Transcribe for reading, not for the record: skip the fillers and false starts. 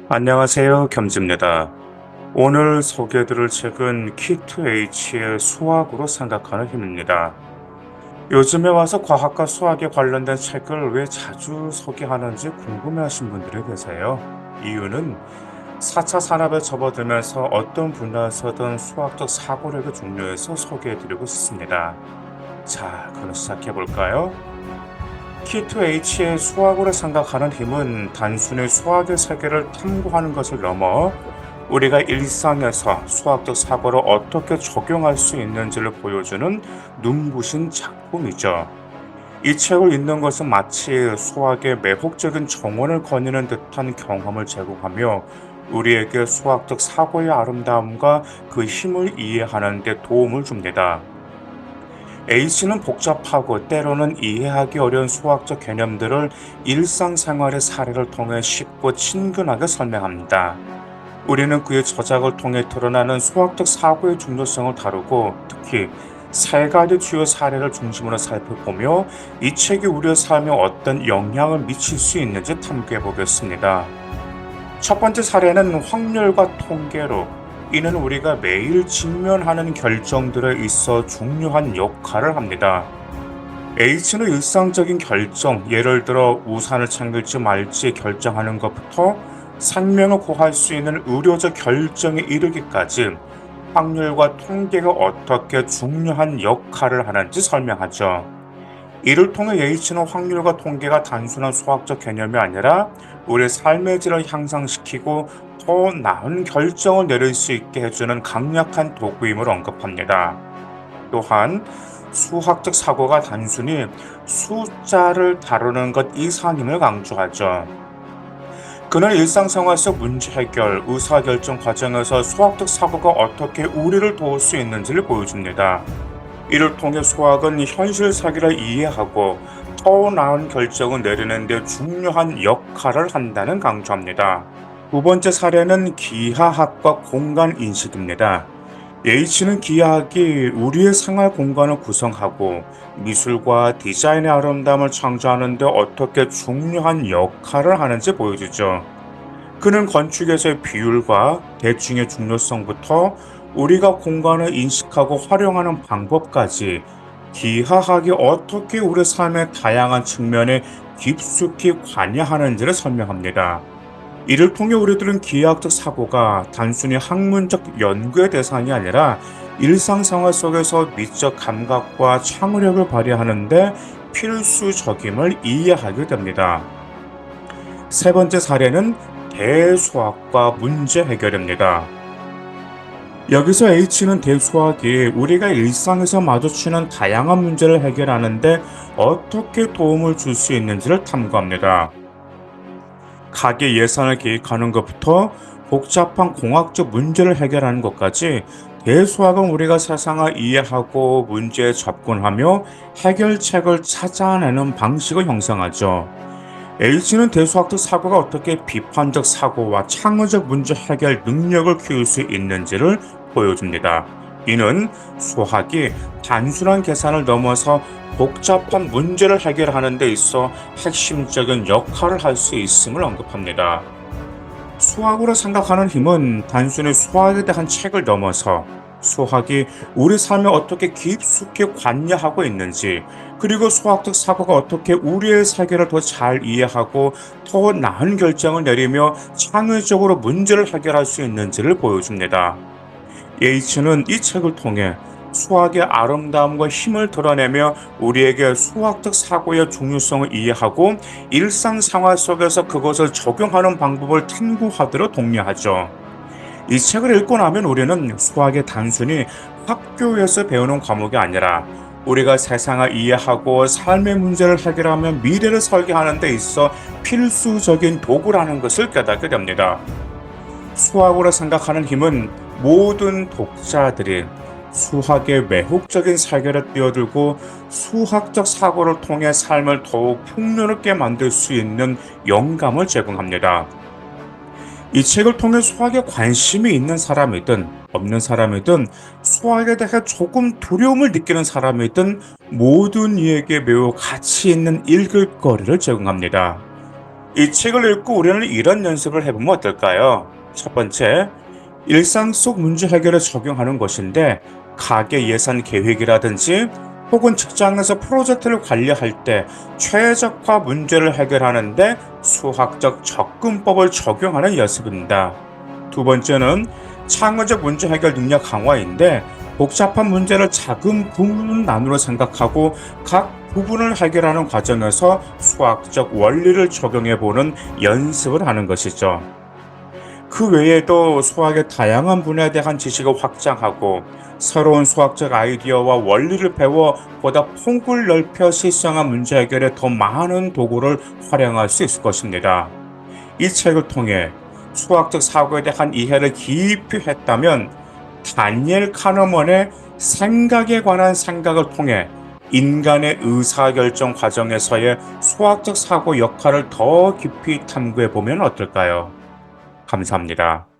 안녕하세요. 겸지입니다. 오늘 소개해드릴 책은 K2H의 수학으로 생각하는 힘입니다. 요즘에 와서 과학과 수학에 관련된 책을 왜 자주 소개하는지 궁금해하신 분들이 계세요. 이유는 4차 산업에 접어들면서 어떤 분야에서든 수학적 사고력이 중요해서 소개해드리고 있습니다. 자, 그럼 시작해볼까요? K2H의 수학으로 생각하는 힘은 단순히 수학의 세계를 탐구하는 것을 넘어 우리가 일상에서 수학적 사고를 어떻게 적용할 수 있는지를 보여주는 눈부신 작품이죠. 이 책을 읽는 것은 마치 수학의 매혹적인 정원을 거니는 듯한 경험을 제공하며 우리에게 수학적 사고의 아름다움과 그 힘을 이해하는 데 도움을 줍니다. A씨는 복잡하고 때로는 이해하기 어려운 수학적 개념들을 일상생활의 사례를 통해 쉽고 친근하게 설명합니다. 우리는 그의 저작을 통해 드러나는 수학적 사고의 중요성을 다루고 특히 세 가지 주요 사례를 중심으로 살펴보며 이 책이 우리의 삶에 어떤 영향을 미칠 수 있는지 탐구해 보겠습니다. 첫 번째 사례는 확률과 통계로 이는 우리가 매일 직면하는 결정들에 있어 중요한 역할을 합니다. H는 일상적인 결정, 예를 들어 우산을 챙길지 말지 결정하는 것부터 생명을 구할 수 있는 의료적 결정에 이르기까지 확률과 통계가 어떻게 중요한 역할을 하는지 설명하죠. 이를 통해 H는 확률과 통계가 단순한 수학적 개념이 아니라 우리 삶의 질을 향상시키고 더 나은 결정을 내릴 수 있게 해주는 강력한 도구임을 언급합니다. 또한 수학적 사고가 단순히 숫자를 다루는 것 이상임을 강조하죠. 그는 일상생활 속 문제 해결, 의사결정 과정에서 수학적 사고가 어떻게 우리를 도울 수 있는지를 보여줍니다. 이를 통해 수학은 현실 세계를 이해하고 더 나은 결정을 내리는 데 중요한 역할을 한다는 강조합니다. 두 번째 사례는 기하학과 공간 인식입니다. H는 기하학이 우리의 생활 공간을 구성하고 미술과 디자인의 아름다움을 창조하는 데 어떻게 중요한 역할을 하는지 보여주죠. 그는 건축에서의 비율과 대칭의 중요성부터 우리가 공간을 인식하고 활용하는 방법까지 기하학이 어떻게 우리 삶의 다양한 측면에 깊숙이 관여하는지를 설명합니다. 이를 통해 우리들은 기하학적 사고가 단순히 학문적 연구의 대상이 아니라 일상생활 속에서 미적 감각과 창의력을 발휘하는데 필수적임을 이해하게 됩니다. 세 번째 사례는 대수학과 문제 해결입니다. 여기서 H는 대수학이 우리가 일상에서 마주치는 다양한 문제를 해결하는데 어떻게 도움을 줄 수 있는지를 탐구합니다. 가게 예산을 계획하는 것부터 복잡한 공학적 문제를 해결하는 것까지 대수학은 우리가 세상을 이해하고 문제에 접근하며 해결책을 찾아내는 방식을 형성하죠. H는 대수학적 사고가 어떻게 비판적 사고와 창의적 문제 해결 능력을 키울 수 있는지를 보여줍니다. 이는 수학이 단순한 계산을 넘어서 복잡한 문제를 해결하는 데 있어 핵심적인 역할을 할 수 있음을 언급합니다. 수학으로 생각하는 힘은 단순히 수학에 대한 책을 넘어서 수학이 우리 삶에 어떻게 깊숙이 관여하고 있는지, 그리고 수학적 사고가 어떻게 우리의 세계를 더 잘 이해하고 더 나은 결정을 내리며 창의적으로 문제를 해결할 수 있는지를 보여줍니다. 예이츠는 이 책을 통해 수학의 아름다움과 힘을 드러내며 우리에게 수학적 사고의 중요성을 이해하고 일상생활 속에서 그것을 적용하는 방법을 탐구하도록 독려하죠. 이 책을 읽고 나면 우리는 수학이 단순히 학교에서 배우는 과목이 아니라 우리가 세상을 이해하고 삶의 문제를 해결하며 미래를 설계하는 데 있어 필수적인 도구라는 것을 깨닫게 됩니다. 수학으로 생각하는 힘은 모든 독자들이 수학의 매혹적인 세계를 뛰어들고 수학적 사고를 통해 삶을 더욱 풍요롭게 만들 수 있는 영감을 제공합니다. 이 책을 통해 수학에 관심이 있는 사람이든 없는 사람이든 수학에 대해 조금 두려움을 느끼는 사람이든 모든 이에게 매우 가치 있는 읽을 거리를 제공합니다. 이 책을 읽고 우리는 이런 연습을 해보면 어떨까요? 첫 번째, 일상 속 문제 해결에 적용하는 것인데, 가계 예산 계획이라든지 혹은 직장에서 프로젝트를 관리할 때 최적화 문제를 해결하는데 수학적 접근법을 적용하는 연습입니다. 두 번째는 창의적 문제 해결 능력 강화인데, 복잡한 문제를 작은 부분 나누어 생각하고 각 부분을 해결하는 과정에서 수학적 원리를 적용해 보는 연습을 하는 것이죠. 그 외에도 수학의 다양한 분야에 대한 지식을 확장하고 새로운 수학적 아이디어와 원리를 배워 보다 폭을 넓혀 실생활 문제 해결에 더 많은 도구를 활용할 수 있을 것입니다. 이 책을 통해 수학적 사고에 대한 이해를 깊이 했다면 다니엘 카너먼의 생각에 관한 생각을 통해 인간의 의사결정 과정에서의 수학적 사고 역할을 더 깊이 탐구해 보면 어떨까요? 감사합니다.